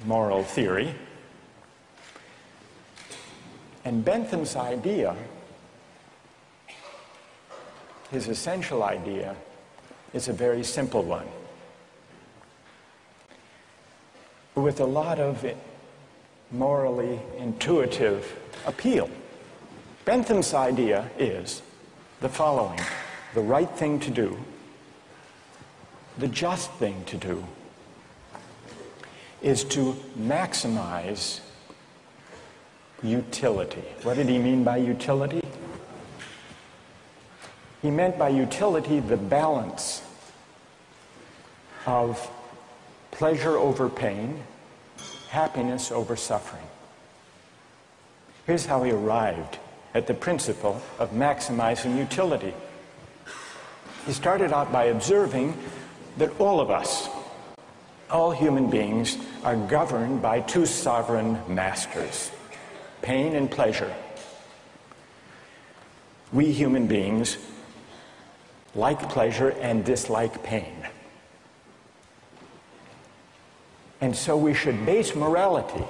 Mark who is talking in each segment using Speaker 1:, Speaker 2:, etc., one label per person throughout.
Speaker 1: moral theory. And Bentham's idea, his essential idea, is a very simple one, with a lot of morally intuitive appeal. Bentham's idea is the following: the right thing to do, the just thing to do, is to maximize utility. What did he mean by utility? He meant by utility the balance of pleasure over pain, happiness over suffering. Here's how he arrived at the principle of maximizing utility. He started out by observing that all of us, all human beings, are governed by two sovereign masters, pain and pleasure. We human beings like pleasure and dislike pain. And so we should base morality,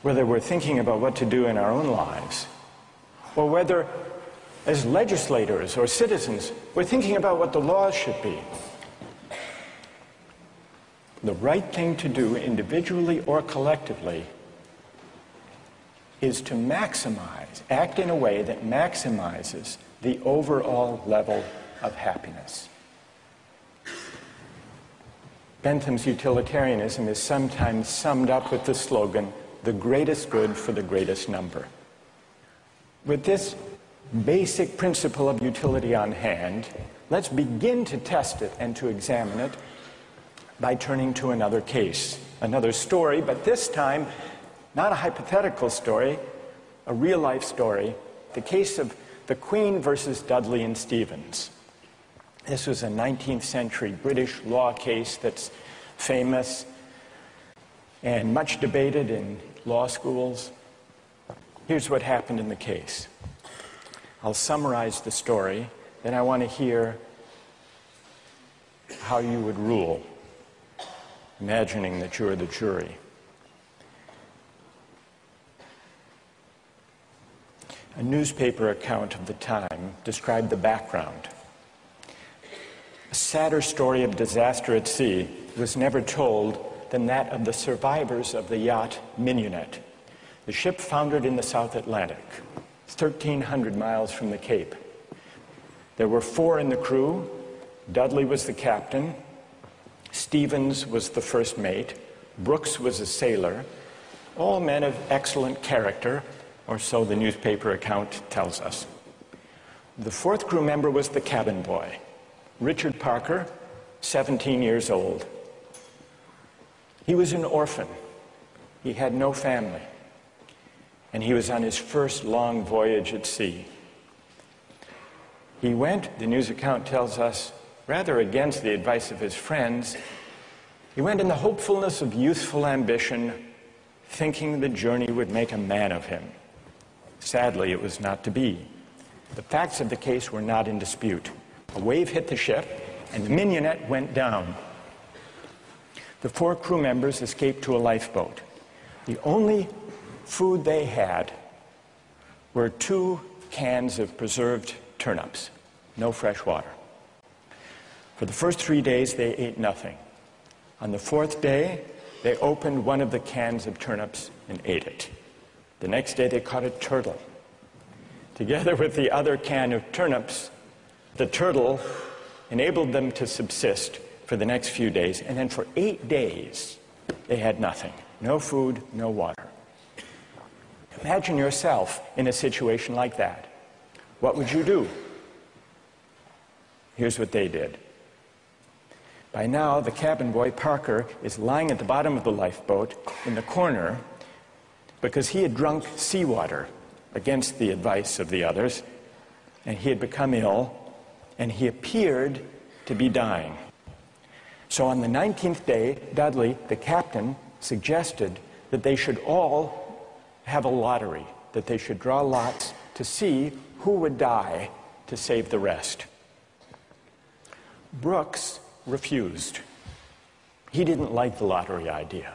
Speaker 1: whether we're thinking about what to do in our own lives, or whether as legislators or citizens we're thinking about what the laws should be. The right thing to do, individually or collectively, is to maximize, act in a way that maximizes the overall level of happiness. Bentham's utilitarianism is sometimes summed up with the slogan, "the greatest good for the greatest number." With this basic principle of utility on hand, let's begin to test it and to examine it by turning to another case, another story, but this time not a hypothetical story, a real-life story, the case of the Queen versus Dudley and Stevens. This was a 19th century British law case that's famous and much debated in law schools. Here's what happened in the case. I'll summarize the story, then I want to hear how you would rule, imagining that you're the jury. A newspaper account of the time described the background. A sadder story of disaster at sea was never told than that of the survivors of the yacht Mignonette. The ship foundered in the South Atlantic, 1,300 miles from the Cape. There were 4 in the crew. Dudley was the captain, Stevens was the first mate, Brooks was a sailor, all men of excellent character, or so the newspaper account tells us. The 4th crew member was the cabin boy, Richard Parker, 17 years old. He was an orphan. He had no family. And he was on his first long voyage at sea. He went, the news account tells us, rather against the advice of his friends. He went in the hopefulness of youthful ambition, thinking the journey would make a man of him. Sadly, it was not to be. The facts of the case were not in dispute. A wave hit the ship, and the Mignonette went down. The 4 crew members escaped to a lifeboat. The only food they had were 2 cans of preserved turnips, no fresh water. For the first 3 days, they ate nothing. On the 4th day, they opened one of the cans of turnips and ate it. The next day, they caught a turtle. Together with the other can of turnips, the turtle enabled them to subsist for the next few days. And then for 8 days, they had nothing. No food, no water. Imagine yourself in a situation like that. What would you do? Here's what they did. By now, the cabin boy, Parker, is lying at the bottom of the lifeboat in the corner because he had drunk seawater against the advice of the others, and he had become ill, and he appeared to be dying. So on the 19th day, Dudley, the captain, suggested that they should all have a lottery, that they should draw lots to see who would die to save the rest. Brooks refused. He didn't like the lottery idea.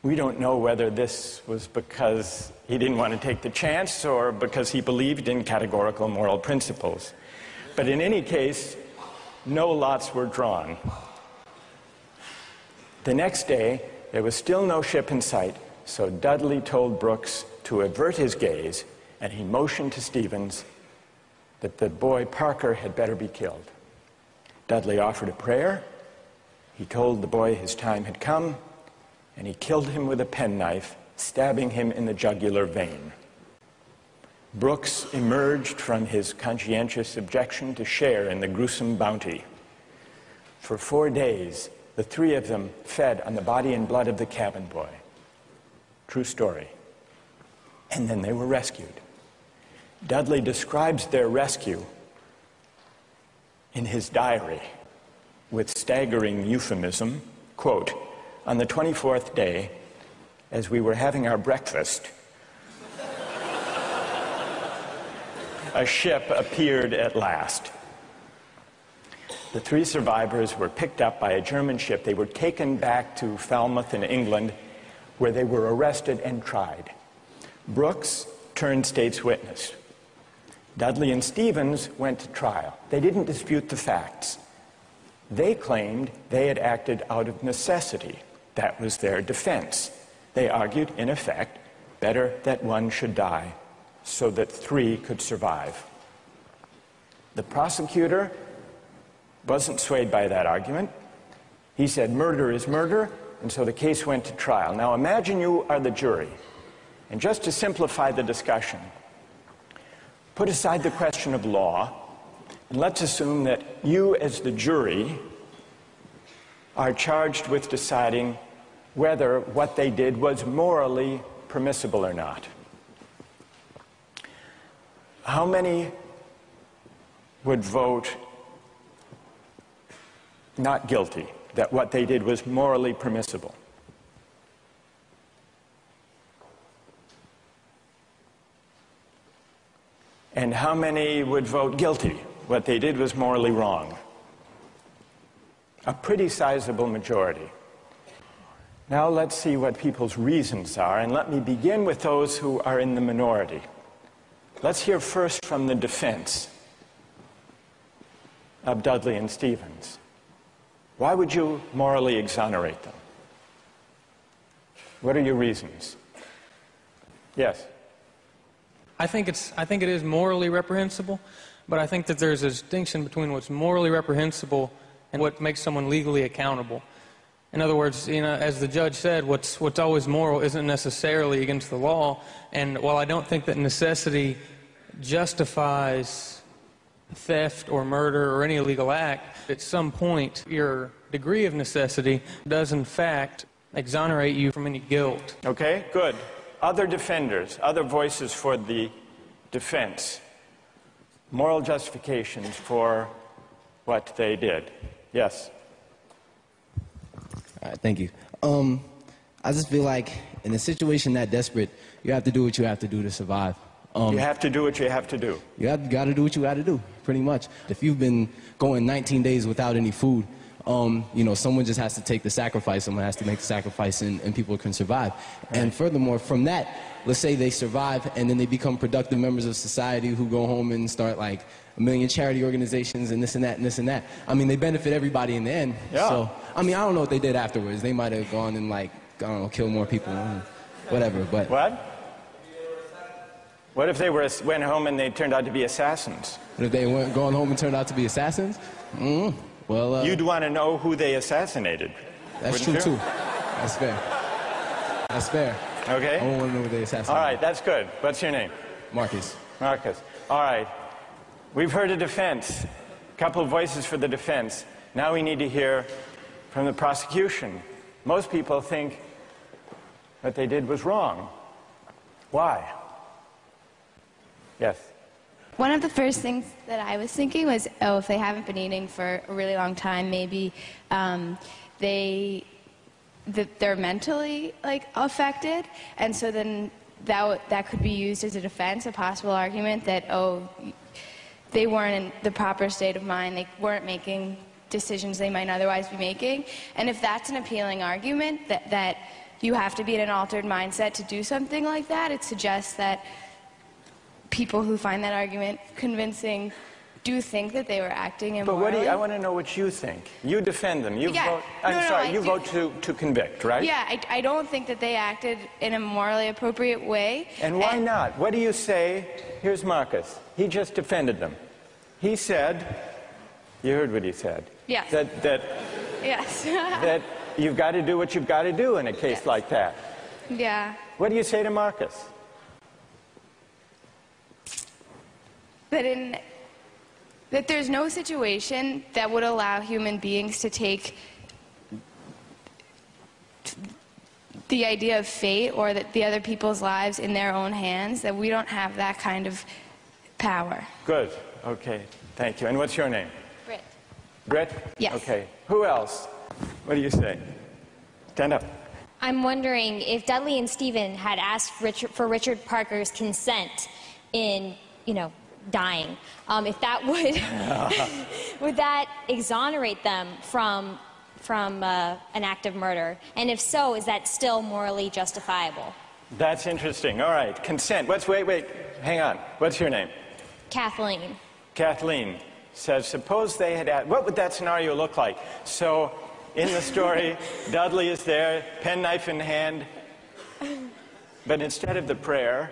Speaker 1: We don't know whether this was because he didn't want to take the chance or because he believed in categorical moral principles. But in any case, no lots were drawn. The next day, there was still no ship in sight, so Dudley told Brooks to avert his gaze, and he motioned to Stevens that the boy Parker had better be killed. Dudley offered a prayer. He told the boy his time had come, and he killed him with a penknife, stabbing him in the jugular vein. Brooks emerged from his conscientious objection to share in the gruesome bounty. For 4 days, the three of them fed on the body and blood of the cabin boy. True story. And then they were rescued. Dudley describes their rescue in his diary with staggering euphemism, quote, "On the 24th day, as we were having our breakfast, a ship appeared at last. The three survivors were picked up by a German ship. They were taken back to Falmouth in England, where they were arrested and tried. Brooks turned state's witness. Dudley and Stevens went to trial. They didn't dispute the facts. They claimed they had acted out of necessity. That was their defense. They argued, in effect, better that one should die so that three could survive. The prosecutor wasn't swayed by that argument. He said murder is murder, and so the case went to trial. Now imagine you are the jury, and just to simplify the discussion, put aside the question of law, and let's assume that you as the jury are charged with deciding whether what they did was morally permissible or not. How many would vote not guilty, that what they did was morally permissible? And how many would vote guilty, what they did was morally wrong? A pretty sizable majority. Now let's see what people's reasons are, and let me begin with those who are in the minority. Let's hear first from the defense of Dudley and Stevens. Why would you morally exonerate them? What are your reasons? Yes?
Speaker 2: I think it is morally reprehensible, but I think that there's a distinction between what's morally reprehensible and what makes someone legally accountable. In other words, as the judge said, what's always moral isn't necessarily against the law. And while I don't think that necessity justifies theft or murder or any illegal act, at some point your degree of necessity does in fact exonerate you from any guilt.
Speaker 1: Okay, good. Other defenders, other voices for the defense, moral justifications for what they did. Yes?
Speaker 3: All right, thank you. I just feel like in a situation that desperate, you have to do what you have to do to survive.
Speaker 1: You have to do what you have to do.
Speaker 3: You got to do what you got to do, pretty much. If you've been going 19 days without any food, someone just has to take the sacrifice. Someone has to make the sacrifice, and people can survive. Right. And furthermore, from that, let's say they survive, and then they become productive members of society who go home and start like 1 million charity organizations and this and that and this and that. I mean, they benefit everybody in the end.
Speaker 1: Yeah.
Speaker 3: So, I mean, I don't know what they did afterwards. They might have gone and kill more people, whatever. But
Speaker 1: what? What if they went home and they turned out to be assassins?
Speaker 3: What if they went gone home and turned out to be assassins? Well,
Speaker 1: you'd want to know who they assassinated.
Speaker 3: That's true, too. That's fair. That's fair.
Speaker 1: Okay.
Speaker 3: I want to know who they assassinated.
Speaker 1: All right, that's good. What's your name?
Speaker 3: Marcus.
Speaker 1: Marcus. All right. We've heard a defense. A couple of voices for the defense. Now we need to hear from the prosecution. Most people think what they did was wrong. Why? Yes.
Speaker 4: One of the first things that I was thinking was, if they haven't been eating for a really long time, maybe they're mentally affected, and so then that could be used as a defense, a possible argument that they weren't in the proper state of mind, they weren't making decisions they might otherwise be making, and if that's an appealing argument that you have to be in an altered mindset to do something like that. It suggests that people who find that argument convincing do think that they were acting immorally.
Speaker 1: But I want to know what you think. You defend them. You vote. You vote to convict, right?
Speaker 4: Yeah, I don't think that they acted in a morally appropriate way.
Speaker 1: And why not? What do you say? Here's Marcus. He just defended them. He said, you heard what he said.
Speaker 4: Yes. Yes.
Speaker 1: That you've got to do what you've got to do in a case like that.
Speaker 4: Yeah.
Speaker 1: What do you say to Marcus?
Speaker 4: That there's no situation that would allow human beings to take the idea of fate or that the other people's lives in their own hands, that we don't have that kind of power.
Speaker 1: Good. Okay. Thank you. And what's your name?
Speaker 4: Britt.
Speaker 1: Britt?
Speaker 4: Yes.
Speaker 1: Okay. Who else? What do you say? Stand up.
Speaker 5: I'm wondering if Dudley and Stephen had asked for Richard Parker's consent in, dying, if that would that exonerate them from an act of murder? And if so, is that still morally justifiable?
Speaker 1: That's interesting. All right. Consent. Wait. Hang on. What's your name?
Speaker 5: Kathleen.
Speaker 1: Kathleen says, suppose they had asked, what would that scenario look like? So, in the story, Dudley is there, penknife in hand, but instead of the prayer,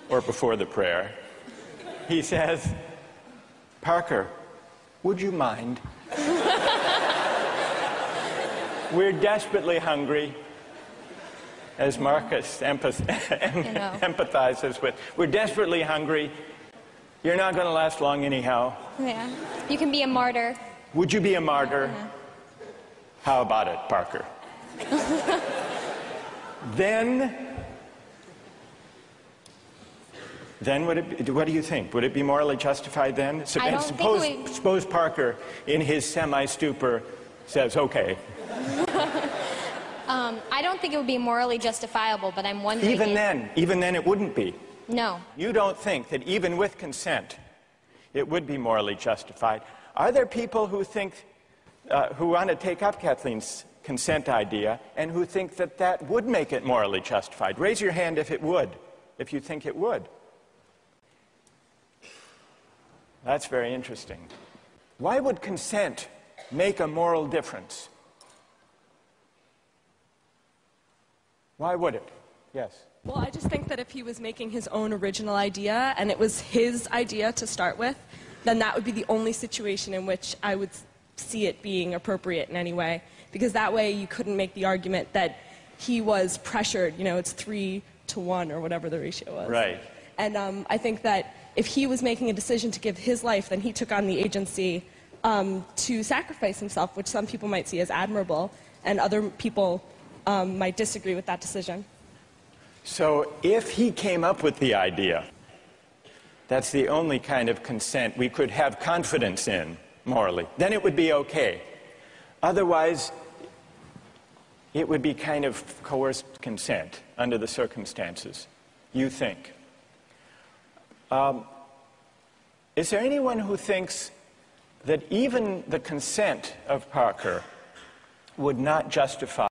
Speaker 1: or before the prayer, he says, Parker, would you mind? We're desperately hungry, as Marcus empathizes with. We're desperately hungry. You're not going to last long anyhow.
Speaker 5: Yeah. You can be a martyr.
Speaker 1: Would you be a martyr?
Speaker 5: Yeah.
Speaker 1: How about it, Parker? Then what do you think? Would it be morally justified then? Suppose Parker, in his semi-stupor, says, okay.
Speaker 5: I don't think it would be morally justifiable, but I'm wondering...
Speaker 1: Even then it wouldn't be.
Speaker 5: No.
Speaker 1: You don't think that even with consent, it would be morally justified. Are there people who think, who want to take up Kathleen's consent idea, and who think that that would make it morally justified? Raise your hand if it would, if you think it would. That's very interesting. Why would consent make a moral difference? Why would it? Yes.
Speaker 6: Well, I just think that if he was making his own original idea, and it was his idea to start with, then that would be the only situation in which I would see it being appropriate in any way. Because that way you couldn't make the argument that he was pressured, it's 3-to-1 or whatever the ratio was.
Speaker 1: Right.
Speaker 6: And I think that if he was making a decision to give his life, then he took on the agency to sacrifice himself, which some people might see as admirable, and other people might disagree with that decision.
Speaker 1: So if he came up with the idea, that's the only kind of consent we could have confidence in morally, then it would be okay. Otherwise, it would be kind of coerced consent under the circumstances, you think. Is there anyone who thinks that even the consent of Parker would not justify